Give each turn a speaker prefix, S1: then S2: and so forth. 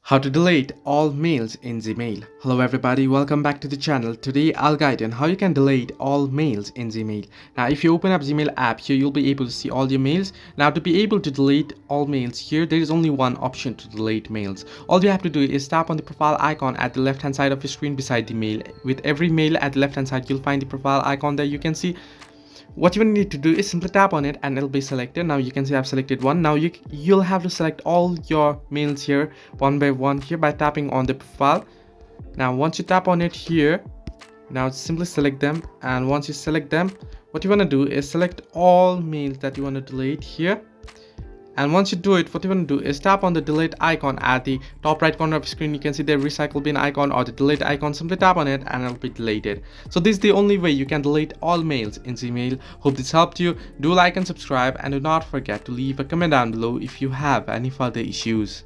S1: How to delete all mails in Gmail. Hello everybody, welcome back to the channel. Today I'll guide you on how you can delete all mails in Gmail. Now if you open up Gmail app here, you'll be able to see all your mails. Now to be able to delete all mails here, there is only one option to delete mails. All you have to do is tap on the profile icon at the left hand side of your screen beside the mail. With every mail at the left hand side, you'll find the profile icon there. You can see what you need to do is simply tap on it and it'll be selected. Now you can see I've selected one. Now you'll have to select all your mails here one by one here by tapping on the profile. Now once you tap on it here, now simply select them, and once you select them, what you want to do is select all mails that you want to delete here. And once you do it, what you want to do is tap on the delete icon at the top right corner of the screen. You can see the recycle bin icon or the delete icon. Simply tap on it and it'll be deleted. So this is the only way you can delete all mails in Gmail. Hope this helped you. Do like and subscribe, and do not forget to leave a comment down below if you have any further issues.